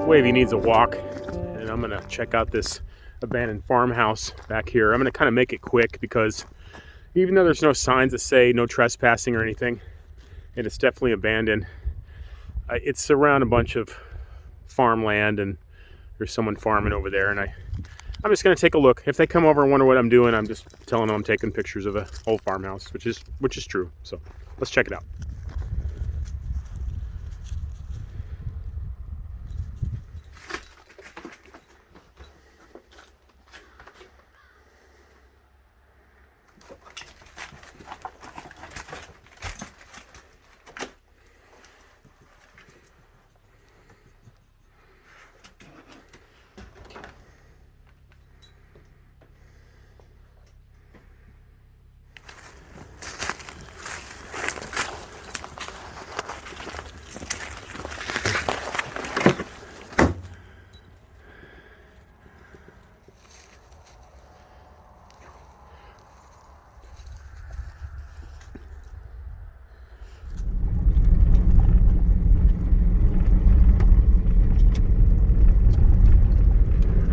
Wavey needs a walk, and I'm gonna check out this abandoned farmhouse back here. I'm gonna kind of make it quick because even though there's no signs that say no trespassing or anything, and it's definitely abandoned, it's around a bunch of farmland, and there's someone farming over there, and I'm just gonna take a look. If they come over and wonder what I'm doing, I'm just telling them I'm taking pictures of an old farmhouse, which is true. So let's check it out.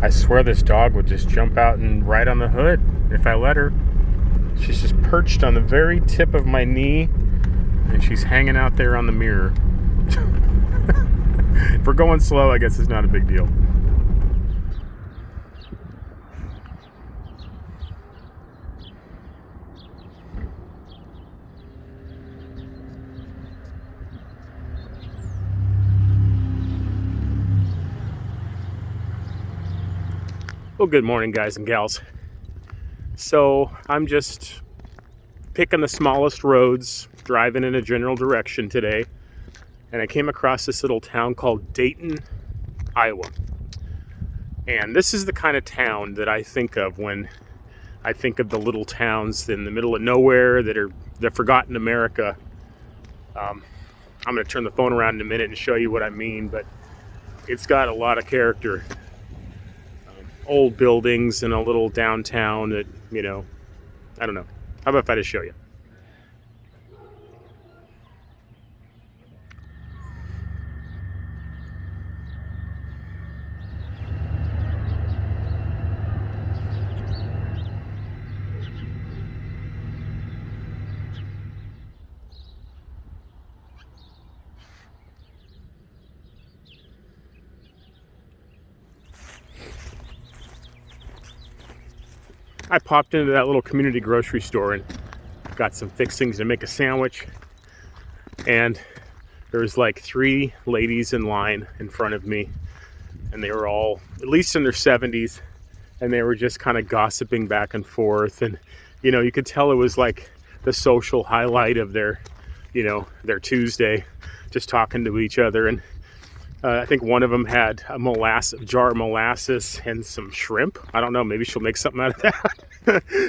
I swear this dog would just jump out and ride on the hood if I let her. She's just perched on the very tip of my knee, and she's hanging out there on the mirror. If we're going slow, I guess it's not a big deal. Well, good morning, guys and gals. So I'm just picking the smallest roads, driving in a general direction today, and I came across this little town called Dayton, Iowa. And this is the kind of town that I think of when I think of the little towns in the middle of nowhere that are the forgotten America. I'm going to turn the phone around in a minute and show you what I mean, but it's got a lot of character. Old buildings and a little downtown that, I don't know. How about if I just show you? I popped into that little community grocery store and got some fixings to make a sandwich, and there was like 3 ladies in line in front of me, and they were all at least in their 70s, and they were just kind of gossiping back and forth, and you could tell it was like the social highlight of their Tuesday, just talking to each other. And I think one of them had a jar of molasses and some shrimp. I don't know, maybe she'll make something out of that.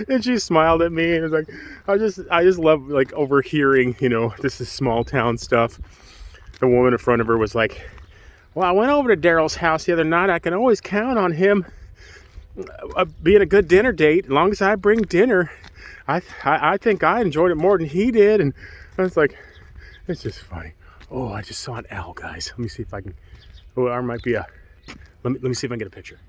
And she smiled at me, and it was like, I just love like overhearing, this is small town stuff. The woman in front of her was like, well, I went over to Daryl's house the other night. I can always count on him being a good dinner date as long as I bring dinner. I think I enjoyed it more than he did. And I was like, it's just funny. Oh, I just saw an owl, guys. Let me see if I can. Oh, there might be a. Let me see if I can get a picture.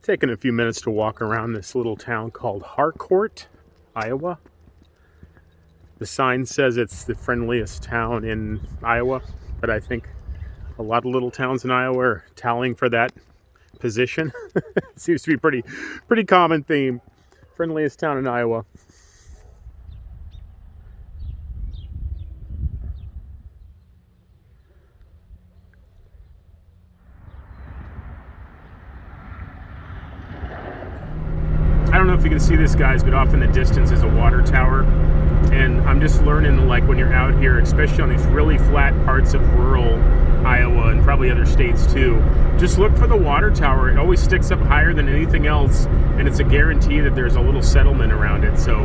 Taking a few minutes to walk around this little town called Harcourt, Iowa. The sign says it's the friendliest town in Iowa, but I think A lot of little towns in Iowa are tallying for that position. Seems to be pretty common theme. Friendliest town in Iowa. I don't know if you can see this, guys, but off in the distance is a water tower. And I'm just learning, like, when you're out here, especially on these really flat parts of rural Iowa and probably other states too, just look for the water tower. It always sticks up higher than anything else, and it's a guarantee that there's a little settlement around it. So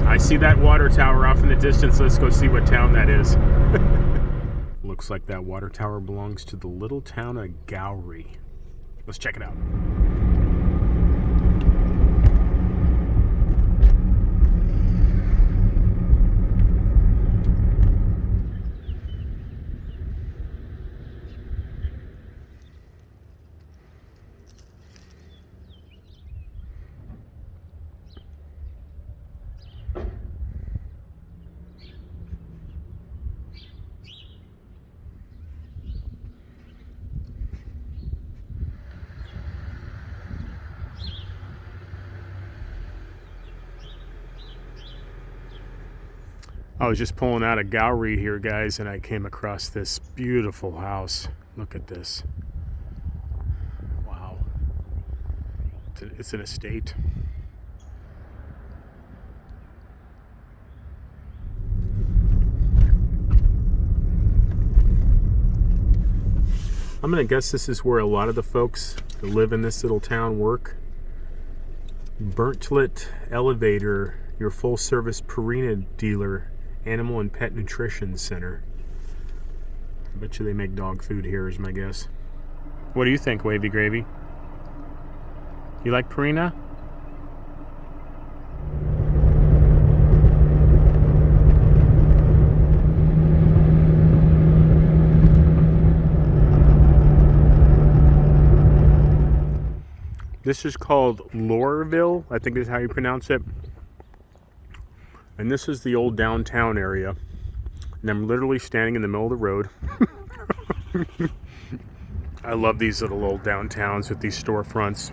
I see that water tower off in the distance. Let's go see what town that is. Looks like that water tower belongs to the little town of Gowrie. Let's check it out. I was just pulling out of Gowrie here, guys, and I came across this beautiful house. Look at this. Wow. It's an estate. I'm gonna guess this is where a lot of the folks that live in this little town work. Burntlet Elevator, your full-service Purina dealer. Animal and Pet Nutrition Center. I bet you they make dog food here, is my guess. What do you think, Wavy Gravy? You like Purina? This is called Loreville, I think is how you pronounce it. And this is the old downtown area. And I'm literally standing in the middle of the road. I love these little old downtowns with these storefronts.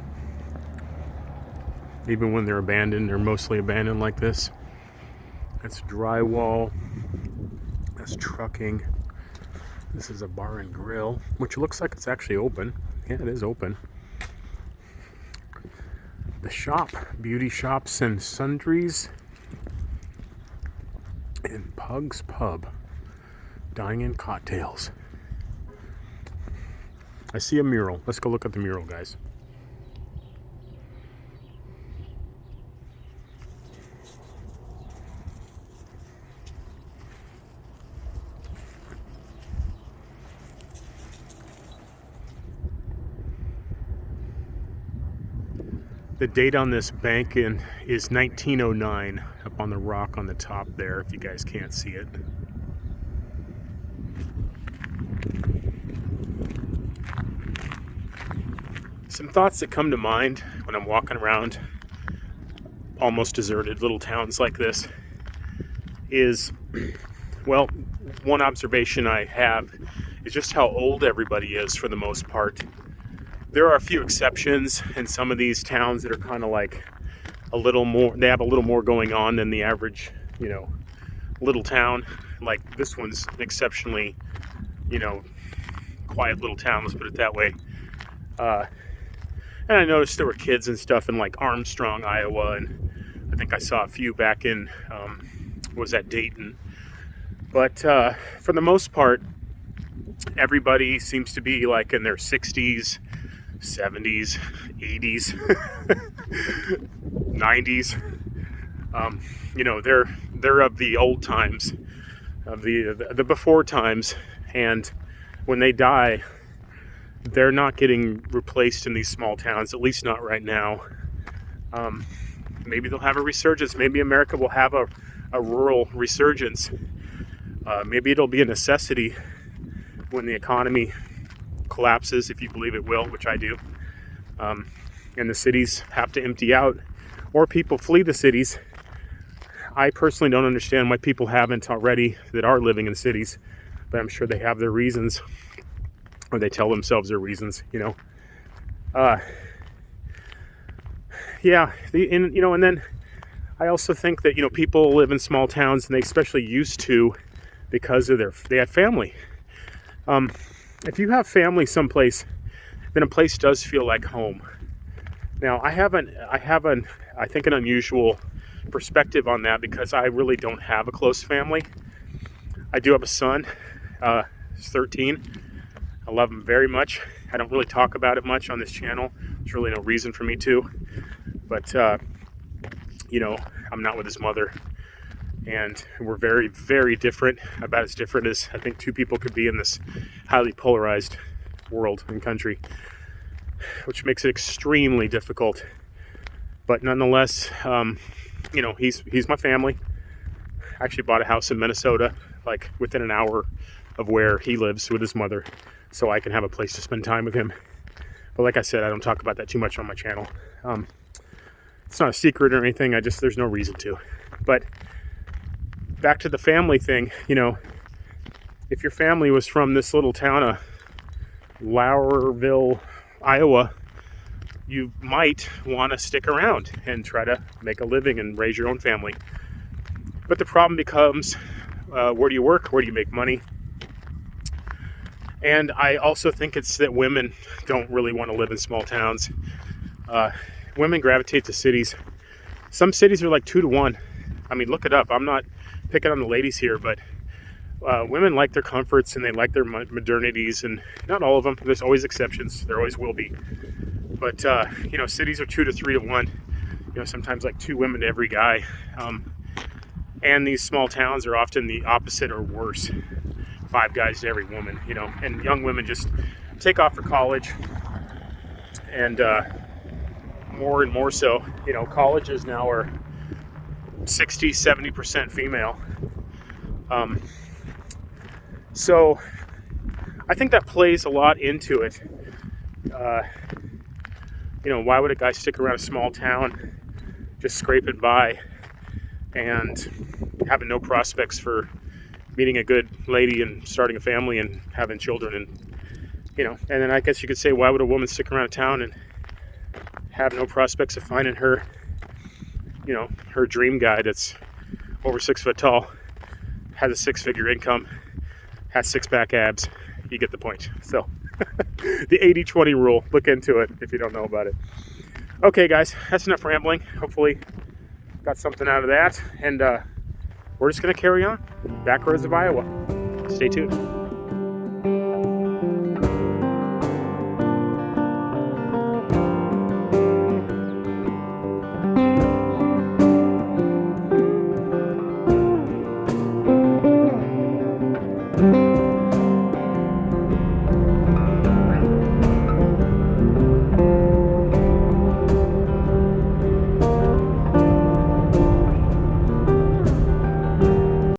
Even when they're abandoned, they're mostly abandoned like this. That's drywall. That's trucking. This is a bar and grill, which looks like it's actually open. Yeah, it is open. The shop, Beauty Shops and Sundries. And Pug's Pub, dining and cocktails. I see a mural. Let's go look at the mural, guys. The date on this bank is 1909, up on the rock on the top there, if you guys can't see it. Some thoughts that come to mind when I'm walking around almost deserted little towns like this is, well, one observation I have is just how old everybody is for the most part. There are a few exceptions in some of these towns that are kind of like a little more, they have a little more going on than the average, little town. Like this one's exceptionally, quiet little town, let's put it that way. And I noticed there were kids and stuff in like Armstrong, Iowa, and I think I saw a few back in, was at Dayton. But for the most part, everybody seems to be like in their 60s, 70s, 80s, 90s. They're of the old times, of the before times, and when they die, they're not getting replaced in these small towns, at least not right now. Maybe they'll have a resurgence. Maybe America will have a rural resurgence. Maybe it'll be a necessity when the economy collapses, if you believe it will, which I do, and the cities have to empty out, or people flee the cities. I personally don't understand why people haven't already that are living in cities, but I'm sure they have their reasons. or they tell themselves their reasons, you know. Yeah, and then I also think that, you know, people live in small towns, and they especially used to, because of they have family. If you have family someplace, then a place does feel like home. Now, I have I think an unusual perspective on that, because I really don't have a close family. I do have a son. He's 13. I love him very much. I don't really talk about it much on this channel. There's really no reason for me to. But, you know, I'm not with his mother. And we're very, very different. About as different as I think two people could be in this highly polarized world and country, which makes it extremely difficult. But nonetheless, you know, he's my family. I actually bought a house in Minnesota, like within an hour of where he lives with his mother, so I can have a place to spend time with him. But like I said, I don't talk about that too much on my channel. It's not a secret or anything. There's no reason to. But back to the family thing, you know, if your family was from this little town of Loreville, Iowa, you might want to stick around and try to make a living and raise your own family. But the problem becomes, where do you work? Where do you make money? And I also think it's that women don't really want to live in small towns. Women gravitate to cities. Some cities are like 2 to 1. I mean, look it up. I'm not picking on the ladies here, but women like their comforts and they like their modernities, and not all of them. There's always exceptions. There always will be. But, you know, cities are 2 to 3 to 1. You know, sometimes like 2 women to every guy. And these small towns are often the opposite or worse. 5 guys to every woman, you know. And young women just take off for college. And more and more so, you know, colleges now are 60, 70% female. So I think that plays a lot into it. You know, why would a guy stick around a small town, just scraping by and having no prospects for meeting a good lady and starting a family and having children? And, you know, and then I guess you could say, why would a woman stick around a town and have no prospects of finding her, you know, her dream guy that's over 6 foot tall, has a 6-figure income, has 6-pack abs? You get the point. So the 80-20 rule, look into it if you don't know about it. Okay, guys, that's enough rambling. Hopefully got something out of that. And we're just going to carry on. Back roads of Iowa. Stay tuned.